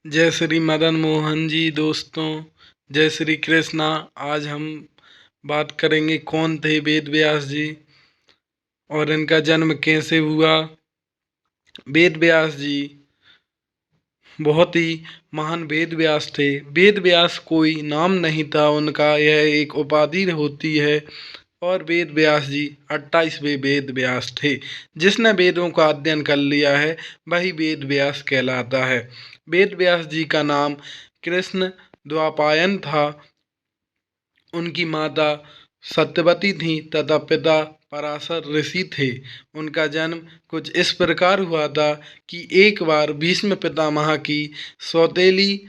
जय श्री मदन मोहन जी। दोस्तों, जय श्री कृष्णा। आज हम बात करेंगे कौन थे वेद व्यास जी और इनका जन्म कैसे हुआ। वेद व्यास जी बहुत ही महान वेद व्यास थे। वेद व्यास कोई नाम नहीं था उनका, यह एक उपाधि होती है। और वेद व्यास जी 28वें वेद व्यास थे। जिसने वेदों का अध्ययन कर लिया है वही वेद व्यास कहलाता है। वेद व्यास जी का नाम कृष्ण द्वापायन था। उनकी माता सत्यवती थी तथा पिता पराशर ऋषि थे। उनका जन्म कुछ इस प्रकार हुआ था कि एक बार भीष्म पितामह की सौतेली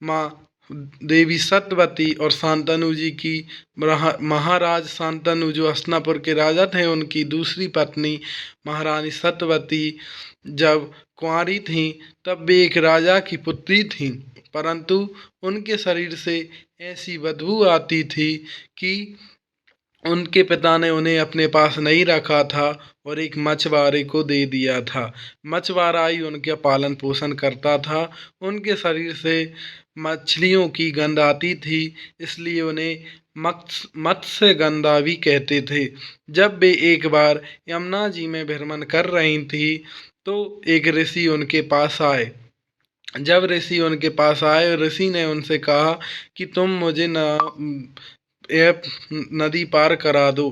माँ देवी सत्यवती और शांतनु जी की महाराज शांतनु जो हस्तिनापुर के राजा थे, उनकी दूसरी पत्नी महारानी सत्यवती जब कुंवारी थीं तब वे एक राजा की पुत्री थीं। परंतु उनके शरीर से ऐसी बदबू आती थी कि उनके पिता ने उन्हें अपने पास नहीं रखा था और एक मछुआरे को दे दिया था। मछुआरा ही उनका पालन पोषण करता था। उनके शरीर से मछलियों की गंध आती थी, इसलिए उन्हें मत्स्य गंधा भी कहते थे। जब वे एक बार यमुना जी में भ्रमण कर रही थी तो एक ऋषि उनके पास आए। जब ऋषि उनके पास आए, ऋषि ने उनसे कहा कि तुम मुझे यह नदी पार करा दो।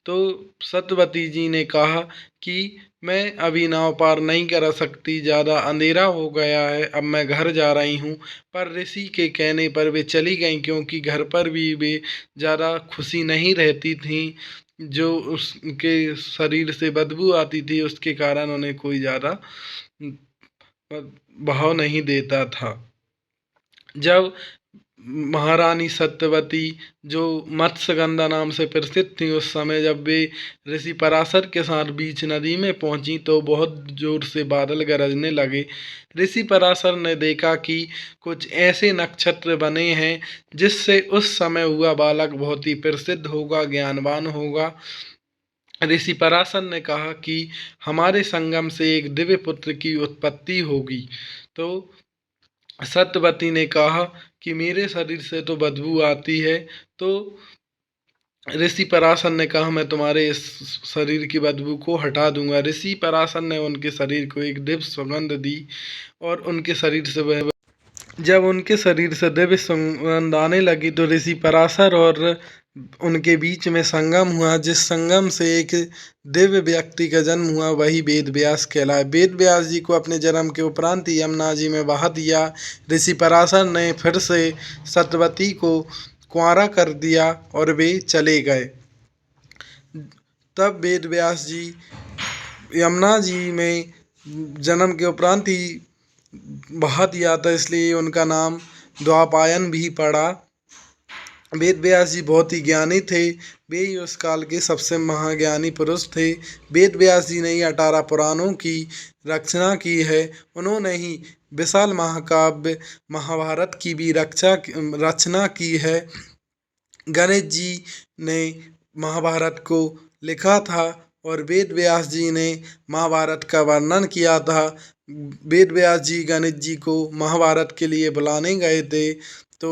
तो सत्यवती जी ने कहा कि मैं अभी नाव पार नहीं करा सकती, ज़्यादा अंधेरा हो गया है, अब मैं घर जा रही हूँ। पर ऋषि के कहने पर वे चली गईं, क्योंकि घर पर भी वे ज़्यादा खुशी नहीं रहती थीं। जो उसके शरीर से बदबू आती थी उसके कारण उन्हें कोई ज़्यादा भाव नहीं देता था। जब महारानी सत्यवती जो मत्स्यगंधा नाम से प्रसिद्ध थी, उस समय जब वे ऋषि पराशर के साथ बीच नदी में पहुंची तो बहुत जोर से बादल गरजने लगे। ऋषि पराशर ने देखा कि कुछ ऐसे नक्षत्र बने हैं जिससे उस समय हुआ बालक बहुत ही प्रसिद्ध होगा, ज्ञानवान होगा। ऋषि पराशर ने कहा कि हमारे संगम से एक दिव्य पुत्र की उत्पत्ति होगी। तो सत्यवती ने कहा कि मेरे शरीर से तो बदबू आती है। तो ऋषि पराशर ने कहा मैं तुम्हारे इस शरीर की बदबू को हटा दूंगा। ऋषि पराशर ने उनके शरीर को एक दिव्य सुगंध दी और उनके शरीर से जब उनके शरीर से दिव्य सुगंध आने लगी तो ऋषि पराशर और उनके बीच में संगम हुआ। जिस संगम से एक दिव्य व्यक्ति का जन्म हुआ वही वेद व्यास कहलाए। वेद व्यास जी को अपने जन्म के उपरांत ही यमुना जी में बहा दिया। ऋषि पराशर ने फिर से सत्यवती को कुंवारा कर दिया और वे चले गए। तब वेद व्यास जी यमुना जी में जन्म के उपरांत ही बहा दिया था, इसलिए उनका नाम द्वापायन भी पड़ा। वेद व्यास जी बहुत ही ज्ञानी थे। वे ही उस काल के सबसे महाज्ञानी पुरुष थे। वेद व्यास जी ने ही 18 पुराणों की रचना की है। उन्होंने ही विशाल महाकाव्य महाभारत की भी रचना की है। गणेश जी ने महाभारत को लिखा था और वेद व्यास जी ने महाभारत का वर्णन किया था। वेद व्यास जी गणेश जी को महाभारत के लिए बुलाने गए थे तो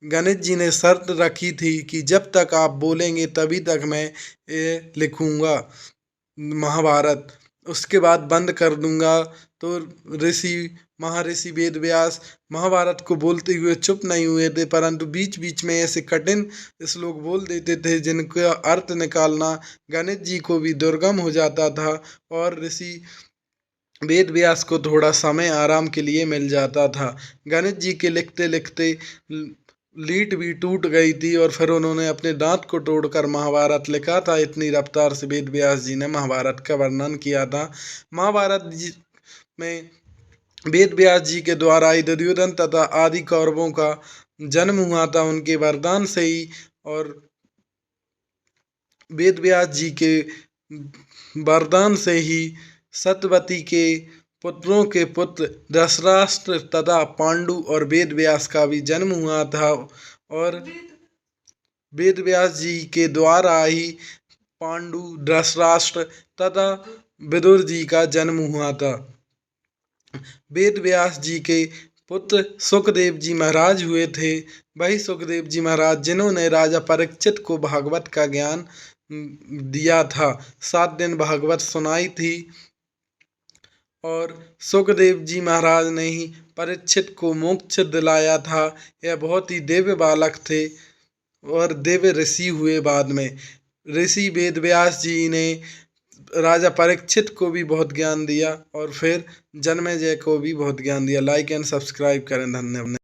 गणेश जी ने शर्त रखी थी कि जब तक आप बोलेंगे तभी तक मैं ये लिखूँगा महाभारत, उसके बाद बंद कर दूंगा। तो महर्षि वेद व्यास महाभारत को बोलते हुए चुप नहीं हुए थे, परंतु बीच बीच में ऐसे कठिन श्लोक बोल देते थे जिनका अर्थ निकालना गणेश जी को भी दुर्गम हो जाता था और ऋषि वेद व्यास को थोड़ा समय आराम के लिए मिल जाता था। गणेश जी के लिखते लिखते लीट भी टूट गई थी और फिर उन्होंने अपने दांत को तोड़कर महाभारत लिखा था। इतनी रफ्तार से वेद व्यास जी ने महाभारत का वर्णन किया था। महाभारत में वेद व्यास जी के द्वारा ही दुर्योधन तथा आदि कौरवों का जन्म हुआ था, उनके वरदान से ही। और वेद व्यास जी के वरदान से ही सत्यवती के पुत्रों के पुत्र धृतराष्ट्र तथा पांडु और वेद व्यास का भी जन्म हुआ था। और वेद व्यास जी के द्वारा ही पांडु, धृतराष्ट्र तथा विदुर जी का जन्म हुआ था। वेद व्यास जी के पुत्र सुखदेव जी महाराज हुए थे। वही सुखदेव जी महाराज जिन्होंने राजा परीक्षित को भागवत का ज्ञान दिया था, 7 दिन भागवत सुनाई थी। और सुखदेव जी महाराज ने ही परीक्षित को मोक्ष दिलाया था। यह बहुत ही दिव्य बालक थे और दिव्य ऋषि हुए बाद में। ऋषि वेद व्यास जी ने राजा परीक्षित को भी बहुत ज्ञान दिया और फिर जन्मेजय को भी बहुत ज्ञान दिया। लाइक एंड सब्सक्राइब करें। धन्यवाद।